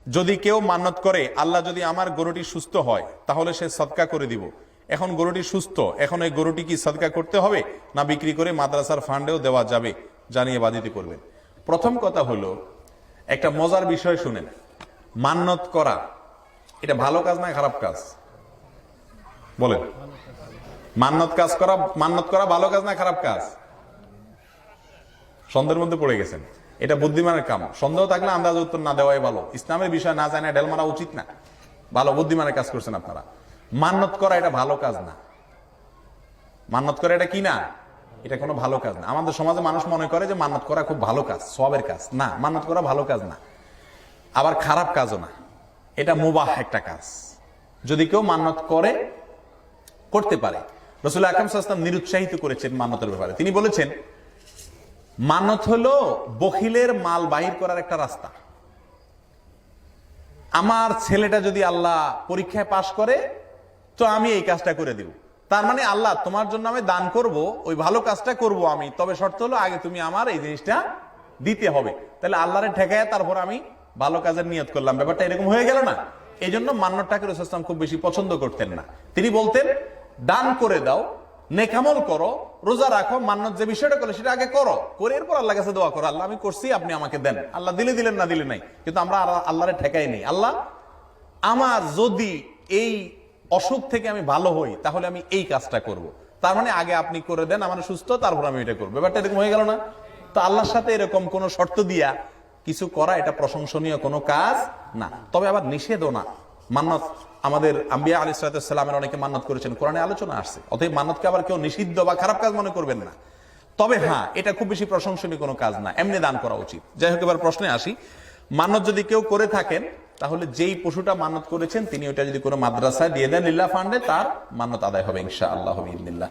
যদি কেউ মান্নত করে আল্লাহ যদি আমার গরুটি সুস্থ হয় তাহলে সে সদকা করে দিব। এখন গরুটি সুস্থ, এখন এই গরুটি কি সদকা করতে হবে না বিক্রি করে মাদ্রাসার ফান্ডেও দেওয়া যাবে, জানিয়ে বাধিত করবেন। প্রথম কথা হলো, একটা মজার বিষয় শুনেন, মান্নত করা এটা ভালো কাজ না খারাপ কাজ? বলেন, মান্নত করা ভালো কাজ না খারাপ কাজ? সন্দেহের মধ্যে পড়ে গেছেন। এটা বুদ্ধিমানের কাম। সন্দেহ থাকলে আন্দাজ উত্তর না দেওয়াই ভালো। ইসলামের বিষয় না জানা ঢেল মারা উচিত না। ভালো বুদ্ধিমানের কাজ করছেন আপনারা। মান্নত করা এটা ভালো কাজ না। মান্নত করা এটা কি না? এটা কোনো ভালো কাজ না। আমাদের সমাজে মানুষ মনে করে যে মান্নত করা খুব ভালো কাজ, সওয়াবের কাজ। না, মান্নত করা ভালো কাজ না, আবার খারাপ কাজও না। এটা মুবাহ একটা কাজ। যদি কেউ মান্নত করতে পারে। রাসূল আকরাম সাল্লাল্লাহু আলাইহি ওয়াসাল্লাম নিরুৎসাহিত করেছেন মান্নতের ব্যাপারে। তিনি বলেছেন, মান্নত হলো বখিলের মাল বাহির করার একটা রাস্তা। আমার ছেলেটা যদি আল্লাহ পরীক্ষায় পাশ করে তো আমি এই কাজটা করে দিব। তার মানে আল্লাহ তোমার জন্য আমি দান করব, ওই ভালো কাজটা করব আমি, তবে শর্ত হলো আগে তুমি আমার এই জিনিসটা দিতে হবে। তাহলে আল্লাহরে ঠেকায় তারপর আমি ভালো কাজের নিয়ত করলাম। ব্যাপারটা এরকম হয়ে গেল না? এই জন্য মান্নতটাকে রাসূল সাল্লাল্লাহু আলাইহি ওয়াসাল্লাম খুব বেশি পছন্দ করতেন না। তিনি বলতেন, দান করে দাও, নেকামল করো, রোজা রাখো, মান্নত যে বিষয়টা করলে সেটা আগে করো, করে এরপর আল্লাহর কাছে দোয়া করো, আল্লাহ আমি করছি, আপনি আমাকে দেন। আল্লাহ দিলে দিলেন, না দিলে নাই। কিন্তু আমরা আল্লাহরে ঠেকাই নেই। আল্লাহ আমার যদি এই অসুখ থেকে আমি ভালো হই তাহলে আমি এই কাজটা করব। তার মানে আগে আপনি করে দেন, আমার সুস্থ, তারপর আমি এটা করবো। ব্যাপারটা এরকম হয়ে গেল না? তো আল্লাহর সাথে এরকম কোন শর্ত দিয়া কিছু করা এটা প্রশংসনীয় কোনো কাজ না, তবে আবার নিষেধও না। মান্নত আমাদের আম্বিয়া আলাইহিস সালামের অনেকে মান্নত করেছেন, কোরআনে আলোচনা আসছে। অতএব মান্নতকে আবার কেউ নিষিদ্ধ বা খারাপ কাজ মনে করবেন না। তবে হ্যাঁ, এটা খুব বেশি প্রশংসনীয় কোনো কাজ না, এমনি দান করা উচিত। যাই হোক, এবার প্রশ্নে আসি। মান্নত যদি কেউ করে থাকেন তাহলে যেই পশুটা মান্নত করেছেন তিনি ওটা যদি কোনো মাদ্রাসায় দিয়ে দেন লিল্লাহ ফান্ডে, তার মান্নত আদায় হবে ইনশাআল্লাহ বিইذنিল্লাহ।